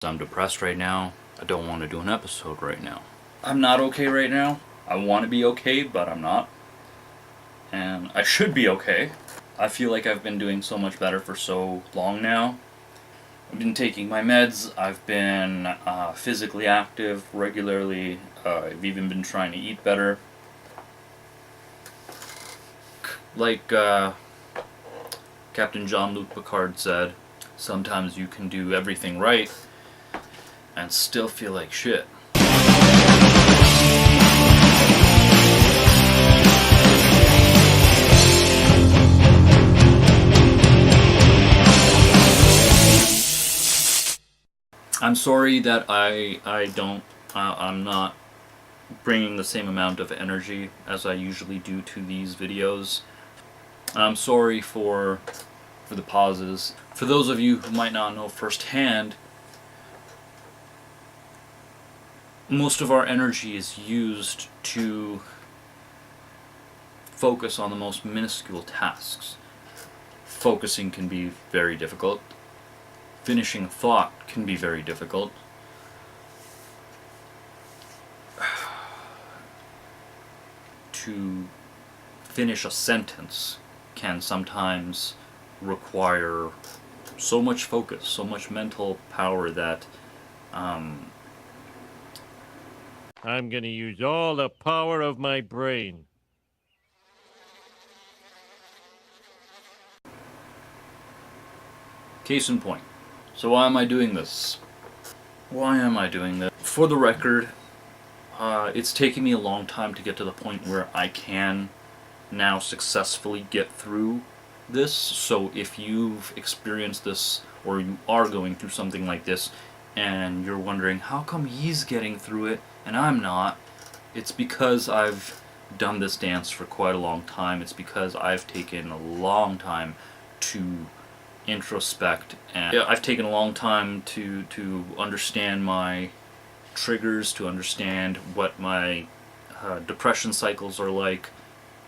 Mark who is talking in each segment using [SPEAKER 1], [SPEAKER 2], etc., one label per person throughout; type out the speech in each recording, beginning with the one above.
[SPEAKER 1] I'm depressed right now. I don't want to do an episode right now. I'm not okay right now. I want to be okay, but I'm not. And I should be okay. I feel like I've been doing so much better for so long now. I've been taking my meds. I've been physically active regularly. I've even been trying to eat better. Like Captain Jean-Luc Picard said, sometimes you can do everything right and still feel like shit. I'm sorry that I'm not bringing the same amount of energy as I usually do to these videos. I'm sorry for the pauses. For those of you who might not know firsthand, most of our energy is used to focus on the most minuscule tasks. Focusing can be very difficult. Finishing a thought can be very difficult. To finish a sentence can sometimes require so much focus, so much mental power that
[SPEAKER 2] I'm going to use all the power of my brain.
[SPEAKER 1] Case in point. So why am I doing this? Why am I doing this? For the record, it's taken me a long time to get to the point where I can now successfully get through this. So if you've experienced this or you are going through something like this and you're wondering how come he's getting through it and I'm not, it's because I've done this dance for quite a long time. It's because I've taken a long time to introspect, and I've taken a long time to understand my triggers, to understand what my depression cycles are like,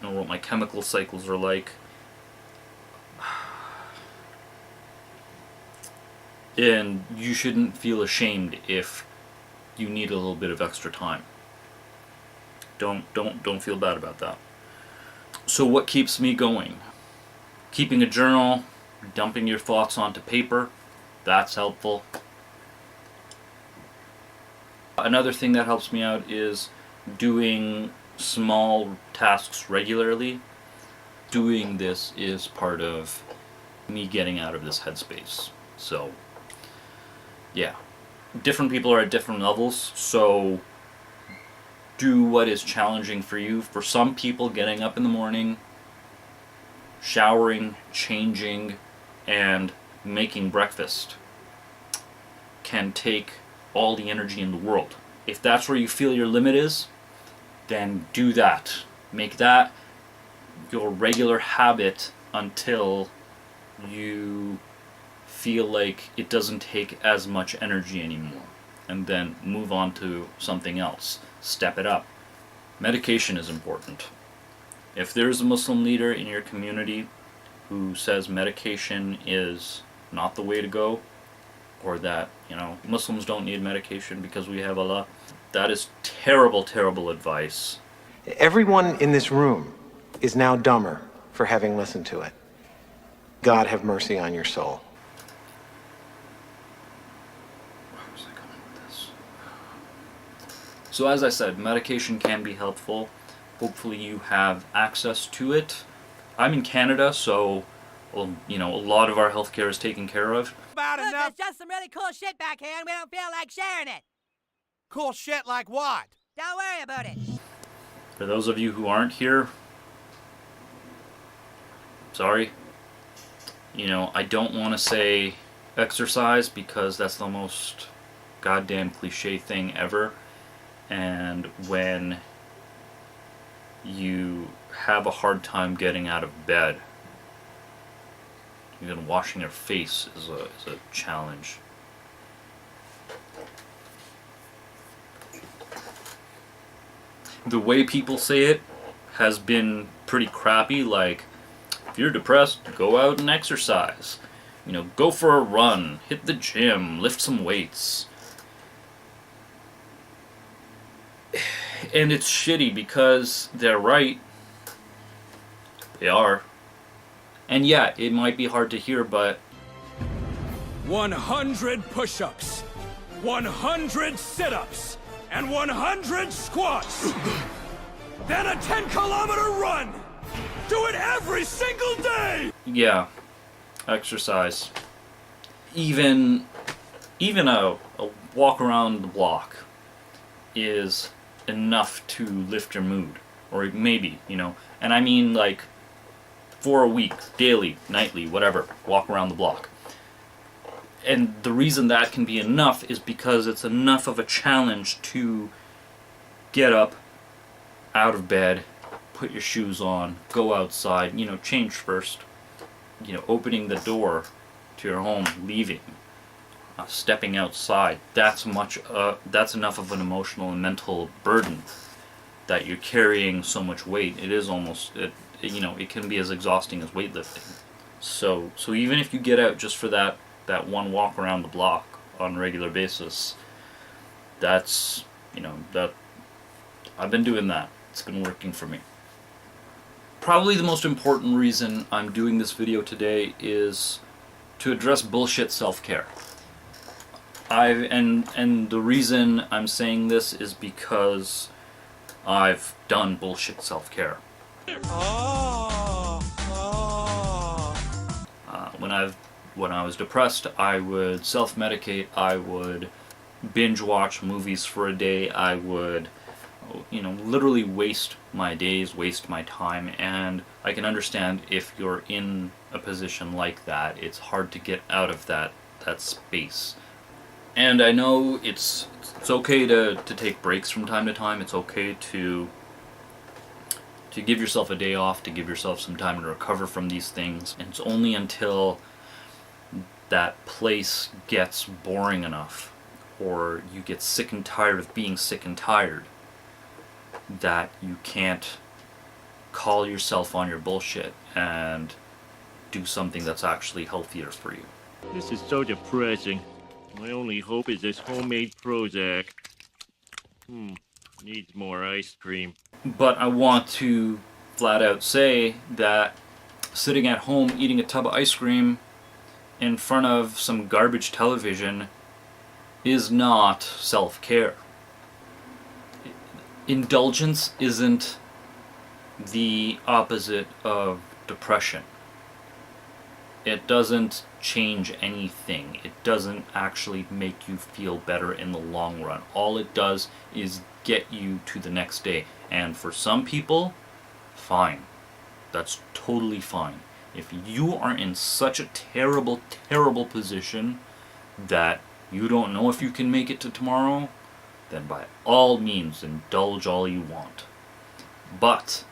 [SPEAKER 1] what my chemical cycles are like. And you shouldn't feel ashamed if you need a little bit of extra time. Don't feel bad about that. So what keeps me going? Keeping a journal, dumping your thoughts onto paper, that's helpful. Another thing that helps me out is doing small tasks regularly. Doing this is part of me getting out of this headspace. So, yeah. Different people are at different levels, so do what is challenging for you. For some people, getting up in the morning, showering, changing, and making breakfast can take all the energy in the world. If that's where you feel your limit is, then do that. Make that your regular habit until you feel like it doesn't take as much energy anymore. And then move on to something else. Step it up. Medication is important. If there's a Muslim leader in your community who says medication is not the way to go, or that, Muslims don't need medication because we have Allah, that is terrible, terrible advice.
[SPEAKER 3] Everyone in this room is now dumber for having listened to it. God have mercy on your soul.
[SPEAKER 1] Where was I going with this? So as I said, medication can be helpful. Hopefully you have access to it. I'm in Canada, so a lot of our healthcare is taken care of.
[SPEAKER 4] Look,
[SPEAKER 5] Enough.
[SPEAKER 4] there's just some really cool shit back here and we don't feel like sharing it.
[SPEAKER 5] Cool shit like what?
[SPEAKER 4] Don't worry about it.
[SPEAKER 1] For those of you who aren't here, sorry. I don't want to say exercise because that's the most goddamn cliche thing ever. And when you have a hard time getting out of bed, even washing your face is a challenge. The way people say it has been pretty crappy, like, if you're depressed, go out and exercise. You know, go for a run, hit the gym, lift some weights. And it's shitty because they're right. They are. And yeah, it might be hard to hear, but
[SPEAKER 6] 100 push-ups, 100 sit-ups, and 100 squats. Then a 10-kilometer run. Do it every single day.
[SPEAKER 1] yeah, exercise. Even a walk around the block is enough to lift your mood, or maybe, you know, and I mean like for a week, daily, nightly, whatever, walk around the block. And the reason that can be enough is because it's enough of a challenge to get up out of bed, put your shoes on, go outside, you know, change first, you know, opening the door to your home, leaving, stepping outside. That's enough of an emotional and mental burden that you're carrying so much weight. It is almost, you know, it can be as exhausting as weightlifting. So even if you get out just for that one walk around the block on a regular basis, that's, you know, that I've been doing that. It's been working for me. Probably the most important reason I'm doing this video today is to address bullshit self-care. And the reason I'm saying this is because I've done bullshit self-care. When I was depressed, I would self-medicate. I would binge watch movies for a day. I would, you know, literally waste my days, waste my time. And I can understand if you're in a position like that, it's hard to get out of that space. And I know it's okay to take breaks from time to time. It's okay to give yourself a day off, to give yourself some time to recover from these things. And it's only until that place gets boring enough, or you get sick and tired of being sick and tired, that you can't call yourself on your bullshit and do something that's actually healthier for you.
[SPEAKER 2] This is so depressing. My only hope is this homemade Prozac. Needs more ice cream.
[SPEAKER 1] But I want to flat out say that sitting at home eating a tub of ice cream in front of some garbage television is not self-care. Indulgence isn't the opposite of depression. It doesn't change anything. It doesn't actually make you feel better in the long run. All it does is get you to the next day. And for some people, fine. That's totally fine. If you are in such a terrible, terrible position that you don't know if you can make it to tomorrow, then by all means indulge all you want. But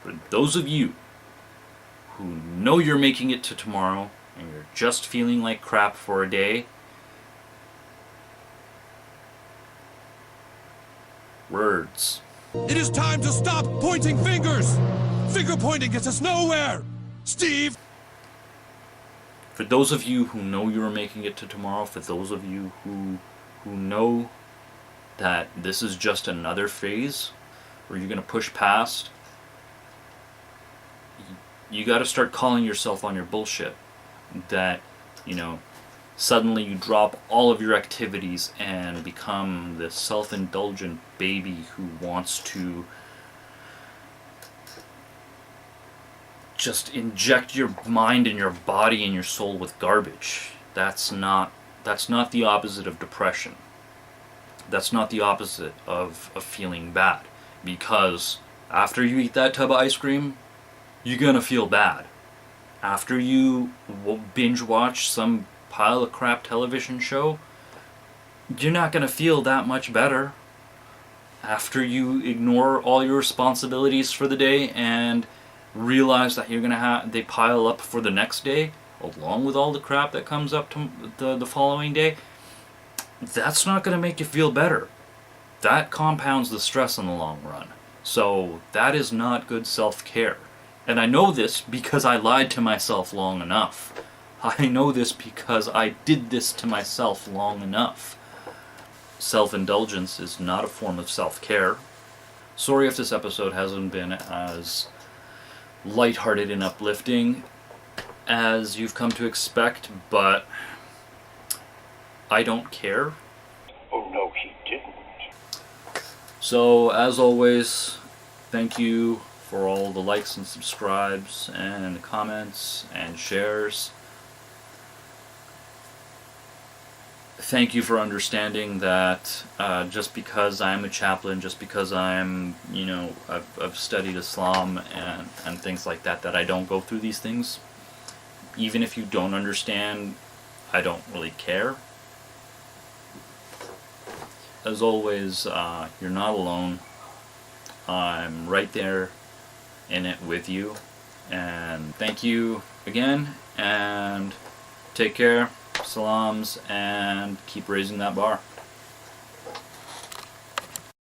[SPEAKER 1] for those of you who know you're making it to tomorrow and you're just feeling like crap for a day, words.
[SPEAKER 6] It is time to stop pointing fingers. Finger pointing gets us nowhere. Steve!
[SPEAKER 1] For those of you who know you're making it to tomorrow, for those of you who know that this is just another phase where you're going to push past, you got to start calling yourself on your bullshit. That, you know, suddenly you drop all of your activities and become this self-indulgent baby who wants to just inject your mind and your body and your soul with garbage. That's not the opposite of depression. That's not the opposite of feeling bad. Because after you eat that tub of ice cream, you're gonna feel bad. After you binge watch some pile of crap television show, you're not gonna feel that much better. After you ignore all your responsibilities for the day and realize that you're gonna they pile up for the next day, along with all the crap that comes up to the following day, that's not gonna make you feel better. That compounds the stress in the long run. So that is not good self-care. And I know this because I lied to myself long enough. I know this because I did this to myself long enough. Self-indulgence is not a form of self-care. Sorry if this episode hasn't been as lighthearted and uplifting as you've come to expect, but I don't care.
[SPEAKER 7] Oh no, he didn't.
[SPEAKER 1] So, as always, thank you for all the likes and subscribes and comments and shares. Thank you for understanding that just because I'm a chaplain, just because I'm, I've studied Islam and things like that, that I don't go through these things. Even if you don't understand, I don't really care. As always, you're not alone. I'm right there in it with you. And thank you again, and take care. Salams, and keep raising that bar.